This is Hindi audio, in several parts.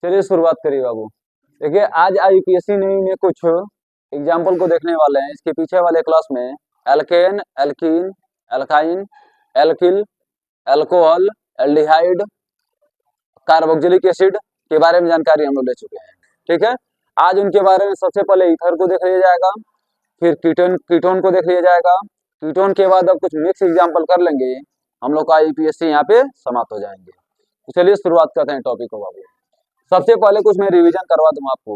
चलिए शुरुआत करिए बाबू। देखिए आज आईपीएससी में कुछ एग्जाम्पल को देखने वाले हैं। इसके पीछे वाले क्लास में alkane, alkene, alkyne, alkyl, alcohol, aldehyde, carboxylic acid के बारे में जानकारी हम लोग ले चुके हैं। ठीक है, आज उनके बारे में सबसे पहले ईथर को देख लिया जाएगा, फिर कीटोन को देख लिया जाएगा। कीटोन के बाद अब कुछ मिक्स एग्जाम्पल कर लेंगे, हम लोग का आईपीएससी यहाँ पे समाप्त हो जाएंगे। तो चलिए शुरुआत करते हैं टॉपिक को बाबू। सबसे पहले कुछ मैं रिवीजन करवा दूं आपको।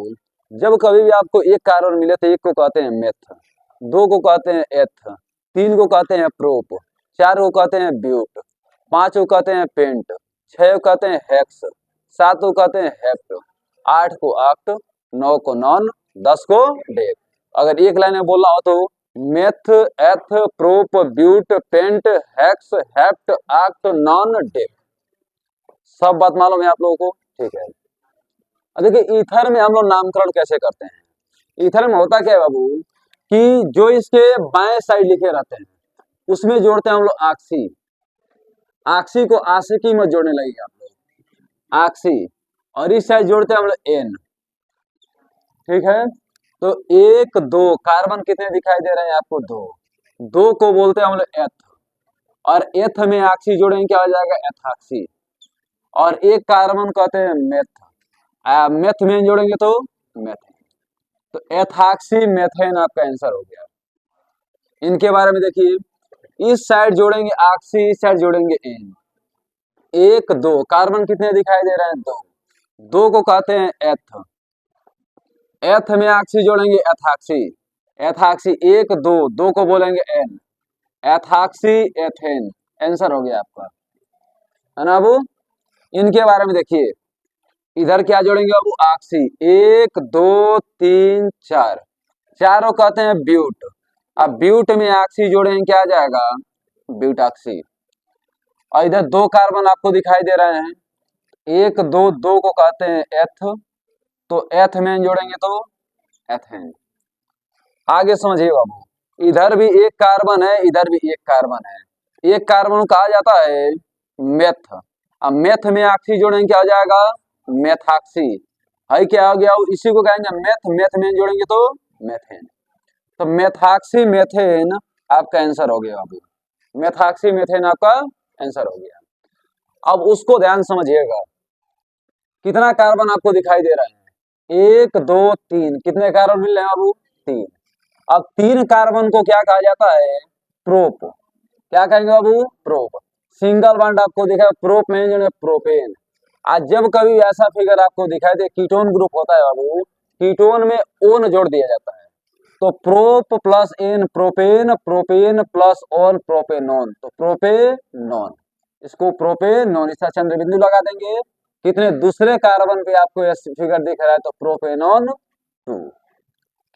जब कभी भी आपको एक कार्बन मिले तो एक को कहते हैं मेथ, दो को कहते हैं एथ, तीन को कहते हैं प्रोप, चार को कहते हैं ब्यूट, पांच को कहते हैं पेंट, छह को कहते हैं हेक्स, सात को कहते हैं हेप्ट, आठ को आक्ट, नौ को नॉन, 10 को डेक। अगर एक लाइन में बोलना हो तो meth, eth, prop, but, pent, hex, hept, oct, non, dec. सब बात मालूम है आप लोगों को? ठीक है। देखिए ईथर में हम लोग नामकरण कैसे करते हैं। ईथर में होता क्या है बाबू कि जो इसके बाएं साइड लिखे रहते हैं उसमें जोड़ते हैं हम लोग आक्सी। आक्सी को आशिकी मत जोड़ने लगेगा आप लोग, आक्सी। और इस साइड जोड़ते हैं हम लोग एन। ठीक है, तो एक दो कार्बन कितने दिखाई दे रहे हैं आपको? दो को बोलते हैं हम लोग एथ, और एथ में आक्सी जोड़ेंगे क्या हो जाएगा? एथाक्सी। और एक कार्बन कहते हैं मेथ, मेथ में जोड़ेंगे तो मेथेन। तो एथाक्सी मेथेन आपका आंसर हो गया। इनके बारे में देखिए, इस साइड जोड़ेंगे आक्सी, इस साइड जोड़ेंगे एन। एक दो कार्बन कितने दिखाई दे रहे हैं? दो को कहते हैं एथ, एथ में आक्सी जोड़ेंगे एथाक्सी, एथाक्सी एक दो को बोलेंगे एन, एथाक्सी एथेन। आंसर हो गया आपका, है ना बाबू। इनके बारे में देखिए, इधर क्या जोड़ेंगे बाबू? आक्सी, एक दो तीन चार, चारों कहते हैं ब्यूट। अब ब्यूट में आक्सी जोड़ेंगे क्या आ जाएगा? ब्यूटाक्सी। और इधर दो कार्बन आपको दिखाई दे रहे हैं, एक दो को कहते हैं एथ, तो एथ में जोड़ेंगे तो एथेन। आगे समझिए बाबू, इधर भी एक कार्बन है, इधर भी एक कार्बन है। एक कार्बन कहा जाता है मेथ। अब मेथ में आक्सी जोड़ेंगे क्या हो जाएगा? मेथाक्सी। है क्या हो गया? इसी को कहेंगे मेथ, मेथ में जोड़ेंगे तो मेथेन। तो मेथाक्सी मेथेन आपका आंसर हो गया बाबू। मेथाक्सी मेथेन आपका आंसर हो गया। अब उसको ध्यान समझिएगा, कितना कार्बन आपको दिखाई दे रहा है? एक दो तीन, कितने कार्बन मिल रहे हैं बाबू? तीन। अब तीन कार्बन को क्या कहा जाता है? प्रोप। क्या कहेंगे बाबू? प्रोप। सिंगल बॉन्ड आपको दिखा प्रोप में जो है प्रोपेन। आज जब कभी ऐसा फिगर आपको दिखाई दे, कीटोन ग्रुप होता है बाबू, कीटोन में ओन जोड़ दिया जाता है, तो prop plus ane propane, propane plus one propanone, तो प्रोपेनॉन। इसको प्रोपेनॉन, इसका चंद्र बिंदु लगा देंगे। कितने दूसरे कार्बन पे आपको यह फिगर दिख रहा है? तो प्रोपेनॉन 2।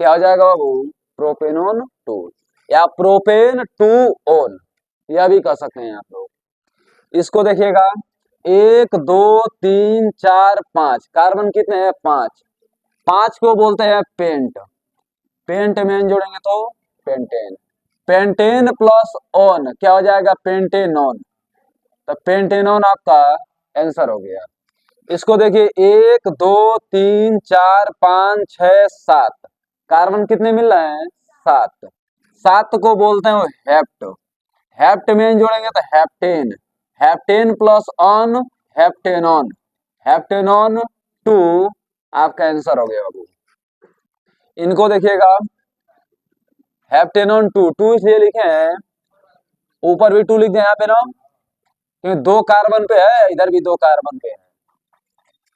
क्या हो जाएगा बाबू? प्रोपेनॉन 2 या प्रोपेन 2 ऑन, यह भी कह सकते हैं आप लोग। इसको देखिएगा, एक दो तीन चार पांच, कार्बन कितने हैं? 5। 5 को बोलते हैं पेंट, पेंट में जोड़ेंगे तो पेंटेन। पेंटेन प्लस ऑन क्या हो जाएगा? पेंटेनॉन। तो पेंटेनॉन आपका आंसर हो गया। इसको देखिए, एक दो तीन चार पांच छह सात, कार्बन कितने मिल रहे हैं? 7। 7 को बोलते हैं हेप्ट, हेप्ट में जोड़ेंगे तो हेप्टेन, हेप्टेन प्लस ऑन हेप्टेनॉन, हेप्टेनॉन 2 आपका आंसर हो गया बाबू। इनको देखिएगा, हेप्टेनॉन 2 इसलिए लिखे हैं, ऊपर भी 2 लिख दें यहाँ पे ना, क्योंकि 2 कार्बन पे है, इधर भी 2 कार्बन पे है।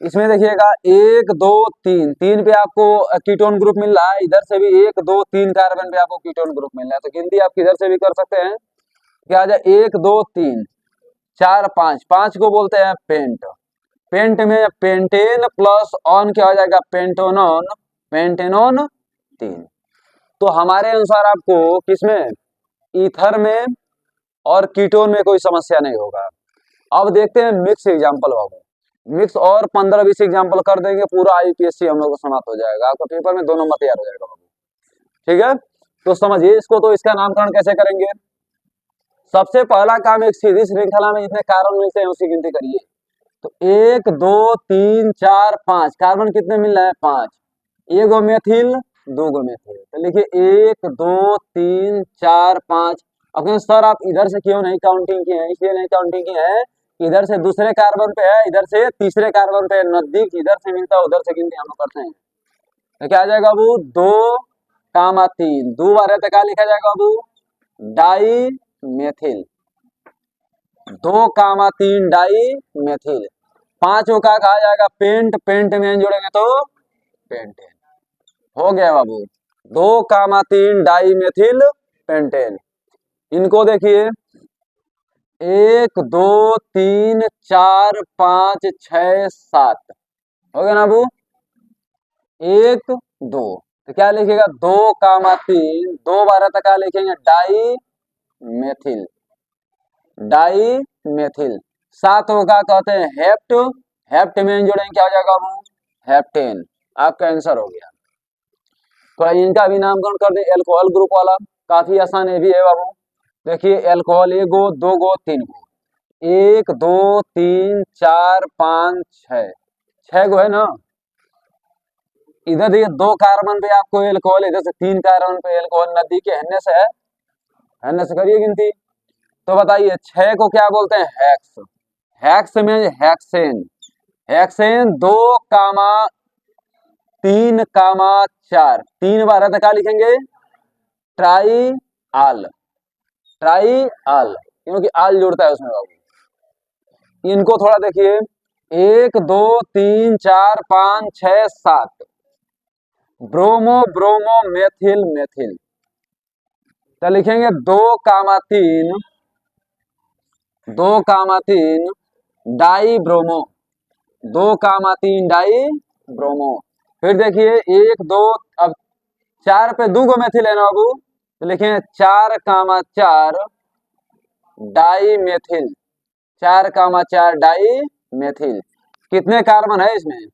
इसमें देखिएगा, एक दो तीन, 3 पे आपको कीटोन ग्रुप मिल रहा है, इधर से भी एक दो तीन कार्बन पे आपको कीटोन ग्रुप मिल रहा है। तो गिनती आप किधर से भी कर सकते हैं। क्या आ जाए? एक दो तीन चार पांच, 5 को बोलते हैं पेंट, पेंट में पेंटेन प्लस ऑन क्या हो जाएगा? पेंटोनॉन, पेंटेनॉन 3। तो हमारे अनुसार आपको किसमें? ईथर में और कीटोन में कोई समस्या नहीं होगा। अब देखते हैं मिक्स एग्जाम्पल बाबू। मिक्स और 15-20 एग्जाम्पल कर देंगे, पूरा आईपीएससी हम लोग को समाप्त हो जाएगा। आपका पेपर में 2 नंबर तैयार हो जाएगा बाबू। ठीक है, तो समझिए इसको। तो इसका नामकरण कैसे करेंगे? सबसे पहला काम, एक सीधी श्रृंखला में जितने कार्बन मिलते हैं उसकी गिनती करिए। तो 1 2 3 4 5 कार्बन कितने मिल रहे हैं? 5। एगो मेथिल, दो गो मेथिल। तो लिखिए 1 2 3 4 5। अब कहें सर आप इधर से क्यों नहीं काउंटिंग किए हैं? इसलिए नहीं काउंटिंग किए हैं, इधर से दूसरे कार्बन पे है, इधर से तीसरे कार्बन पे नजदीक, इधर से मिलता है उधर से गिनती हम लोग करते हैं। तो क्या आ जाएगा बाबू? 2,3 दो बार है तो क्या लिखा जाएगा बाबू? Dimethyl. 2,3 dimethyl. 5 का कहा जाएगा पेंट, पेंट में जोड़ेंगे तो पेंटेन। हो गया बाबू 2,3 डाई मेथिल पेंटेन। इनको देखिए 1 2 3 4 5 6 7 हो गया ना बाबू? 1 2 तो क्या लिखेगा? 2,3 दो बारह तक क्या लिखेंगे? Die methyl, die methyl. 7 का कहते हैं हेप्ट, हेप्ट में जोड़ेंगे क्या हो जाएगा बाबू? हेप्टेन। आपका आंसर हो गया। तो इनका भी नामकरण कर दे एल्कोहल ग्रुप वाला, काफी आसान है भी है बाबू। देखिए एल्कोहल 1 गो 2 गो 3 गो, 1 2 3 4 5 6, 6 गो है ना। इधर देखिए 2 कार्बन पे आपको एल्कोहल, इधर से 3 कार्बन पे एल्कोहल, नदी के हन्ने से है, हन्ने से करिए गिनती। तो बताइए 6 को क्या बोलते हैं? हेक्स। हेक्स में हेक्सेन, हेक्सेन 2,3,4 तीन बार है तो क्या लिखेंगे? ट्राई आल, ट्राई आल, क्योंकि आल जुड़ता है उसमें बाबू। इनको थोड़ा देखिए 1 2 3 4 5 6 7 ब्रोमो ब्रोमो मेथिल मेथिल। तो लिखेंगे 2,3 2,3 डाई ब्रोमो, 2,3 डाई ब्रोमो। फिर देखिए 1 2, अब 4 पे 2 गो मेथिल है ना बाबू, तो लिखेंगे 4,4 डाई मेथिल, 4,4 डाई मेथिल। कितने कार्बन है इसमें?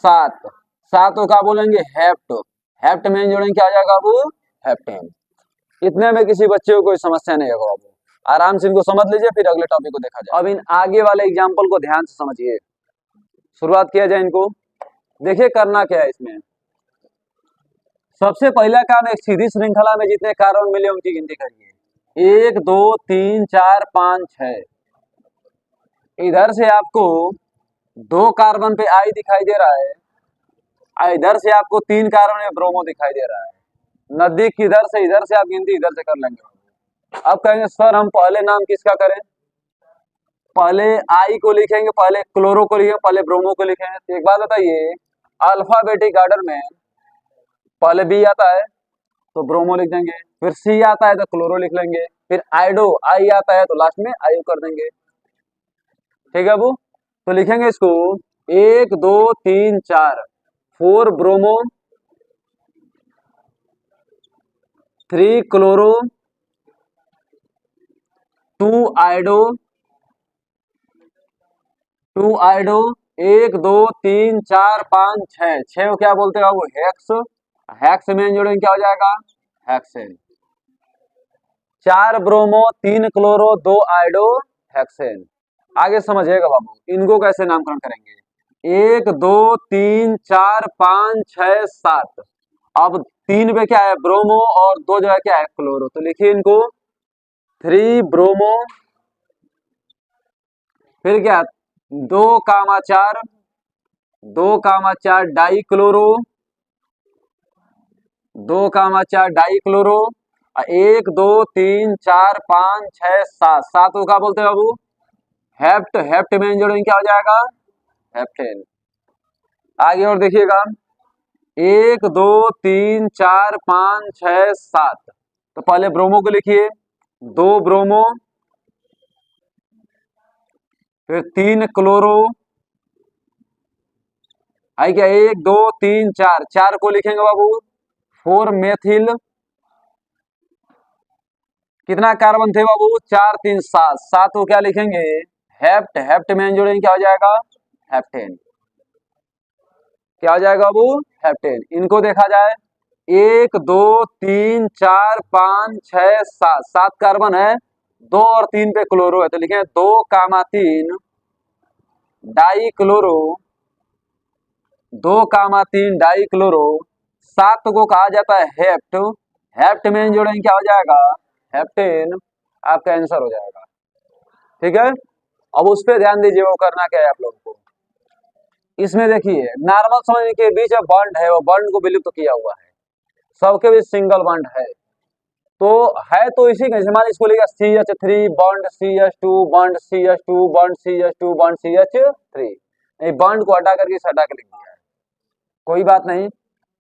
7। 7 का बोलेंगे हेप्ट, हेप्ट में जोड़ेंगे क्या आ जाएगा बाबू? हेप्टेन। इतने में किसी बच्चे को कोई समस्या नहीं होगा बाबू, आराम से इनको समझ लीजिए, फिर अगले टॉपिक को देखा जाए। अब इन आगे वाले एग्जाम्पल को ध्यान से समझिए, शुरुआत किया जाए इनको। देखिए करना क्या है इसमें। सबसे पहला काम, एक सीधी श्रृंखला में जितने कार्बन मिले उनकी गिनती करिए। 1 2 3 4 5 6। इधर से आपको 2 कार्बन पे आई दिखाई दे रहा है, इधर से आपको 3 कार्बन में ब्रोमो दिखाई दे रहा है। नजदीक इधर से आप गिनती इधर से कर लेंगे। अब कहेंगे सर हम पहले नाम किसका करें? पहले आई को लिखेंगे, पहले क्लोरो को लिखेंगे, पहले ब्रोमो को लिखेंगे। तो एक बात बताइए, अल्फाबेटिक ऑर्डर में पहले बी आता है तो ब्रोमो लिख देंगे, फिर सी आता है तो क्लोरो लिख लेंगे, फिर आइडो आई आता है तो लास्ट में आयु कर देंगे। ठीक है अबू? तो लिखेंगे इसको 1 2 3 4 4 ब्रोमो, 3 क्लोरो, 2 आइडो, 2 आइडो, 1 2 3 4 5 6, 6 को क्या बोलते हैं बाबू? हेक्स। हेक्स में जोड़ेंगे क्या हो जाएगा? हेक्सेन। 4 bromo, 3 chloro, 2 आइडो, hexane. आगे समझिएगा बाबू, इनको कैसे नामकरण करेंगे। 1 2 3 4 5 6 7। अब 3 पे क्या है? ब्रोमो, और 2 जो है क्या है? क्लोरो। तो लिखिए इनको 3 ब्रोमो, फिर क्या 2,4 2,4 डाई क्लोरो, 2,4 डाई क्लोरो, 1 2 3 4 5 6 7, 7 को क्या बोलते हैं बाबू? हेप्ट। हेप्ट में जोड़ेंगे क्या हो जाएगा? हेप्टेन। आगे और देखिएगा 1 2 3 4 5 6 7। तो पहले ब्रोमो को लिखिए, 2 ब्रोमो, फिर 3 क्लोरो, आई क्या 1 2 3 4, 4 को लिखेंगे बाबू 4 मेथिल। कितना कार्बन थे बाबू? 4 3 7, 7 को क्या लिखेंगे? हेप्ट। हेप्ट में जोड़ेंगे क्या हो जाएगा? हेप्टेन। क्या हो जाएगा बाबू? हेप्टेन। इनको देखा जाए 1 2 3 4 5 6 7, 7 कार्बन है, 2 और 3 पे क्लोरो है, तो लिखें 2,3 डाई क्लोरो, 2,3 डाई क्लोरो, 7 को कहा जाता है हेप्ट। हेप्ट में जोड़ेंगे क्या हो जाएगा, हेप्टेन, आपका आंसर हो जाएगा। ठीक है, अब उस पर ध्यान दीजिए, वो करना क्या है आप लोगों को। इसमें देखिए नॉर्मल समझने के बीच में बॉन्ड है, वो बॉन्ड को विलुप्त किया हुआ है, सबके बीच सिंगल बॉन्ड है। तो है तो इसी का, मान इसको लिखा CH3 bond CH2 bond CH2 bond CH2 bond CH3, bond को हटा करके हटा के लिख दिया है, कोई बात नहीं।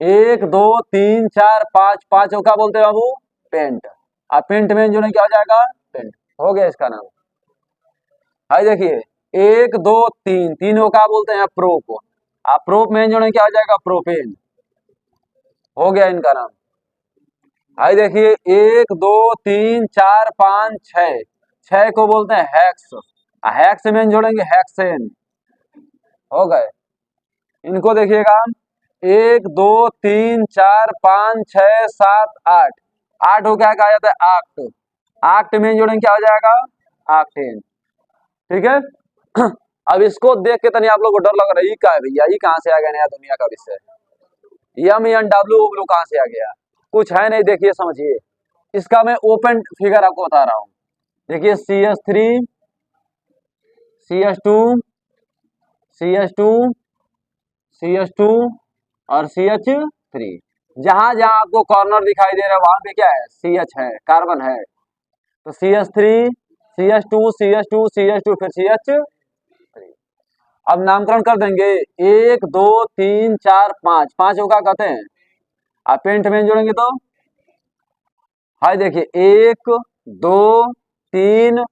1 2 3 4 5, 5 को क्या बोलते हैं बाबू, पेंट। अब पेंट में जो नहीं क्या हो जाएगा, पेंट हो गया इसका नाम। हाई देखिए 1 2 3, 3 को क्या बोलते हैं, प्रोप। अब प्रोप में जो नहीं क्या हो जाएगा, प्रोपेन, हो गया इनका नाम। आई देखिए 1 2 3 4 5 6, 6 को बोलते हैं हेक्स, हेक्स में जोड़ेंगे हेक्सेन, हो गए। इनको देखिएगा 1 2 3 4 5 6 7 8, 8 को क्या कहा जाता है, आक्ट, आक्ट में जोड़ेंगे क्या हो जाएगा, आक्टेन। ठीक है अब इसको देख के तनी आप लोग को डर लग रहा है, ये क्या है भैया, ये कहाँ से आ गया नया दुनिया का विषय, यम एन डब्ल्यू डब्ल्यू कहाँ से आ गया, कुछ है नहीं, देखिए समझिए। इसका मैं ओपन फिगर आपको बता रहा हूं, देखिए CH3 CH2 CH2 CH2 और CH3, जहां जहां आपको कॉर्नर दिखाई दे रहा है वहां पे क्या है, CH है, कार्बन है। तो CH3 CH2 CH2 CH2 फिर CH3। अब नामकरण कर देंगे 1 2 3 4 5, 5 को क्या कहते हैं, आप पेंट में जोड़ेंगे तो हाय देखिए 1 2 3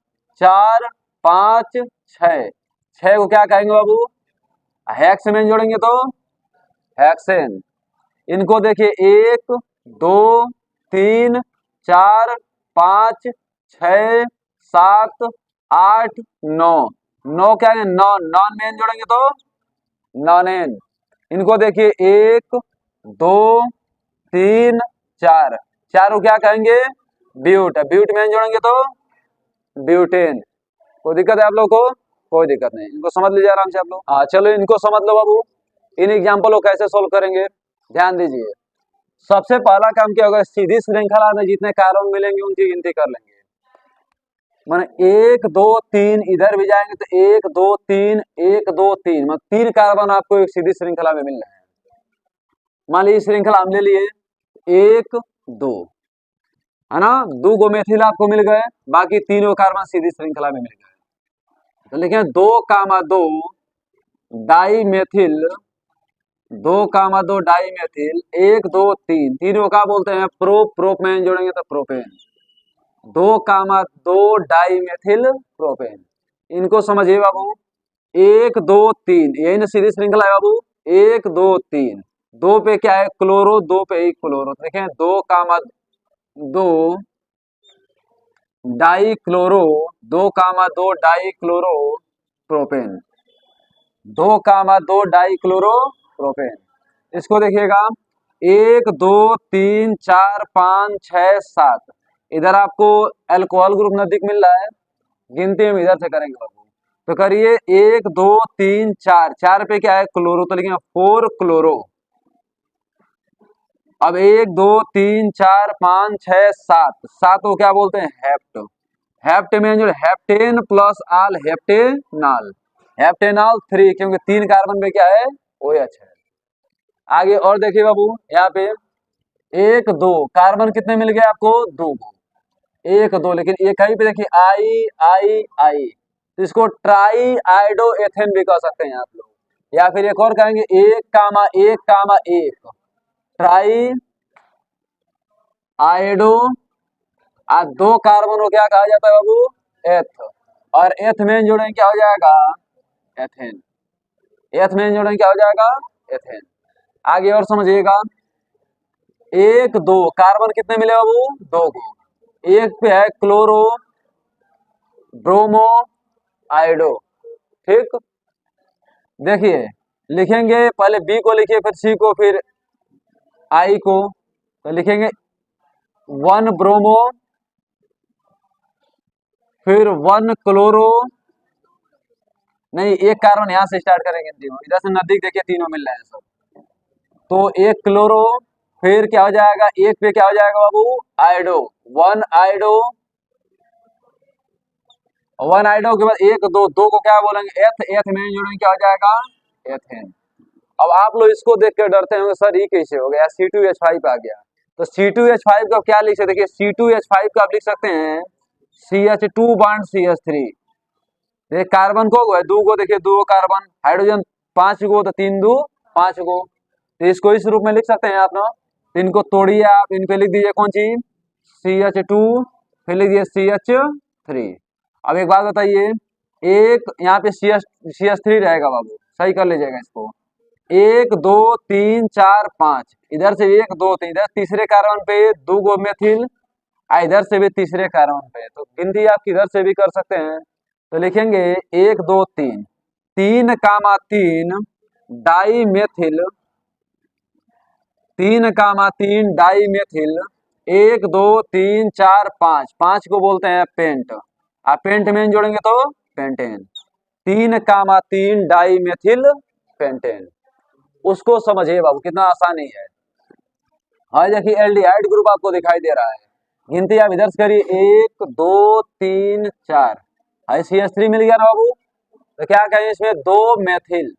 4 5 6, 6 को क्या कहेंगे बाबू, हेक्स में जोड़ेंगे तो हेक्सेन। इनको देखिए 1 2 3 4 5 6 7 8 9, 9 क्या है, नॉन, नॉन में जोड़ेंगे तो नॉनेन। इनको देखिए 1 2 3 4, 4 को क्या कहेंगे, ब्यूट, ब्यूट में जोड़ेंगे तो ब्यूटेन। कोई दिक्कत है आप लोग को, कोई दिक्कत नहीं, इनको समझ लीजिए आराम से आप लोग। हाँ चलो इनको समझ लो बाबू, इन एग्जाम्पल को कैसे सोल्व करेंगे, ध्यान दीजिए। सबसे पहला काम क्या होगा, सीधी श्रृंखला में जितने कार्बन मिलेंगे उनकी गिनती कर लेंगे। माने 1 2 3, इधर भी जाएंगे तो 1 2 3 1 2 3, मतलब 3 कार्बन आपको एक सीधी श्रृंखला में मिल रहे हैं। मान लीजिए श्रृंखला हम ले लिए 1 2, है ना, 2 गो मेथिल आपको मिल गए, बाकी तीनों कार्बन सीधी श्रृंखला में मिल गए। तो लिखे 2,2 डाई मेथिल, 2,2 डाई मेथिल 1 2 3, तीनों का बोलते हैं प्रोप, प्रोप में जोड़ेंगे तो प्रोपेन, 2,2 डाई मेथिल प्रोपेन। इनको समझिए बाबू, 1 2 3, यही ना सीधी श्रृंखला है बाबू, 1 2 3, 2 पे क्या है क्लोरो, 2 पे एक क्लोरो, देखें 2,2 die chloro, 2,2 die chloro propane, 2,2 die chloro propane. इसको देखिएगा 1 2 3 4 5 6 7, इधर आपको अल्कोहल ग्रुप नजदीक मिल रहा है, गिनती में इधर से करेंगे बाबू। तो करिए 1 2 3 4, 4 पे क्या है क्लोरो, तो लिखेंगे 4 क्लोरो। अब 1 2 3 4 5 6 7, 7 को क्या बोलते हैं, हेप्ट, हेप्ट में जो हेप्टेन प्लस आल हेप्टेनाल, हेप्टेनाल 3, क्योंकि 3 कार्बन में क्या है, OH है। आगे और देखिए बाबू, यहाँ पे 1 2 कार्बन कितने मिल गए आपको, 2 को, 1 2, लेकिन ये कहीं पे देखिए आई आई आई, तो इसको ट्राई आइडो एथेन भी कह सकते हैं आप लोग, या फिर एक और कहेंगे 1,1,1, ट्राई आइडो, 2 कार्बन को क्या कहा जाता है बाबू, एथ, और एथ में जोड़ेंगे क्या हो जाएगा, एथेन, एथ में जोड़ेंगे क्या हो जाएगा, एथेन। आगे और समझिएगा 1 2 कार्बन कितने मिले बाबू, 2 को, एक पे है क्लोरो ब्रोमो आइडो, ठीक। देखिए लिखेंगे पहले बी को लिखिए, फिर सी को, फिर आई को, तो लिखेंगे 1 ब्रोमो, फिर 1 क्लोरो, नहीं, एक कार्बन यहाँ से स्टार्ट करेंगे तीनों, इधर से नजदीक देखिए तीनों मिल रहे हैं सब। तो एक क्लोरो, फिर क्या हो जाएगा, एक पे क्या हो जाएगा बाबू, आइडो, वन आइडो, वन आइडो के बाद एक दो, दो को क्या बोलेंगे, एथ, एथ में जोड़ेंगे क्या हो जाएगा, एथेन। अब आप लोग इसको देख कर डरते होंगे सर ये कैसे हो गया, C2H5 आ गया। तो C2H5 का क्या लिख सकते, देखिए C2H5 का आप लिख सकते हैं CH2 बॉन्ड CH3। देखिए कार्बन को है दो को, देखिए दो कार्बन, हाइड्रोजन 5 गो, तो 3 दो 5 गो, तो इसको इस रूप में लिख सकते हैं आप ना। तो इनको तोड़िए आप, इन पे लिख दीजिए कौन सी, CH2, फिर लिख दीजिए CH3। अब एक बात बताइए, एक यहाँ पे CH3 रहेगा बाबू, सही कर लीजिएगा इसको, एक दो तीन चार पांच, इधर से एक दो तीन, इधर तीसरे कार्बन पे दो गो मेथिल, इधर से भी तीसरे कार्बन पे, तो गिनती आप किधर से भी कर सकते हैं। तो लिखेंगे एक दो तीन, तीन कामा तीन डाई मेथिल, तीन कामा तीन डाई मेथिल, एक दो तीन चार पांच, पांच को बोलते हैं पेंट, आप पेंट में जोड़ेंगे तो पेंटेन, तीन कामा तीन डाई मेथिल पेंटेन। उसको समझिए बाबू कितना आसानी है। हाँ देखिए एल्डिहाइड ग्रुप आपको दिखाई दे रहा है, गिनती आप इधर से करिए, एक दो तीन चार, CH3 मिल गया ना बाबू, तो क्या कहें इसमें, दो मेथिल,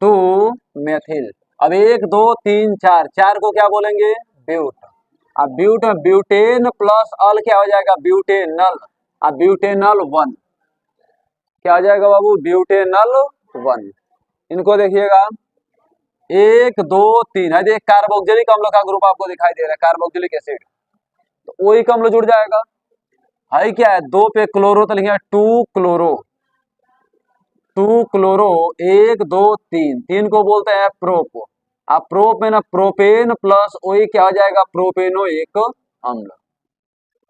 टू मेथिल। अब एक दो तीन चार, चार को क्या बोलेंगे, ब्यूट। अब ब्यूट में ब्यूटेन प्लस अल क्या हो जाएगा, ब्यूटेनल। अब ब्यूटेनल वन क्या हो जाएगा बाबू, ब्यूटेनल वन। इनको देखिएगा एक दो तीन, है एक कार्बोक्सिलिक अम्ल का ग्रुप आपको दिखाई दे रहा है, कार्बोक्सिलिक एसिड, तो वही अम्ल जुड़ जाएगा। है क्या है, दो पे क्लोरो, तो लिखेंगे टू क्लोरो, टू क्लोरो, एक दो तीन, तीन को बोलते हैं प्रोप। अब प्रोप में ना प्रोपेन प्लस वही क्या हो जाएगा, प्रोपेनोइक अम्ल,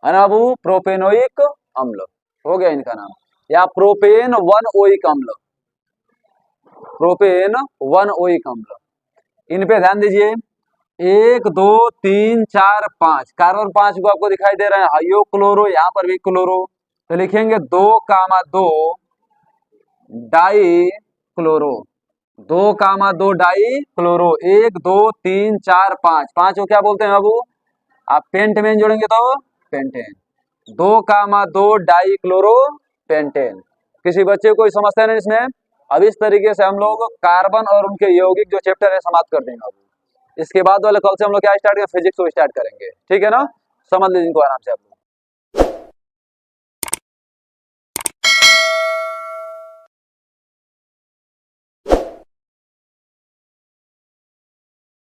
है ना बाबू, प्रोपेनोइक अम्ल हो गया इनका नाम, या प्रोपेन वन ओइक अम्ल, प्रोपेन वन ओइक अम्ल। इन पे ध्यान दीजिए, एक दो तीन चार पांच, कार्बन 5 को आपको दिखाई दे रहा है, हाइयो क्लोरो, यहाँ पर भी क्लोरो, तो लिखेंगे दो कामा दो डाई क्लोरो, दो कामा दो डाई क्लोरो, एक दो तीन चार पांच, पांच को क्या बोलते हैं बाबू, आप पेंट में जोड़ेंगे तो पेंटेन, दो कामा दो डाई क्लोरो पेंटेन। किसी बच्चे को कोई समस्या नहीं इसमें। अब इस तरीके से हम लोग कार्बन और उनके यौगिक जो चैप्टर है समाप्त कर देंगे। इसके बाद वाले कल से हम लोग क्या स्टार्ट करेंगे, फिजिक्स को स्टार्ट करेंगे, ठीक है ना, समझ लीजिए इनको आराम से आप।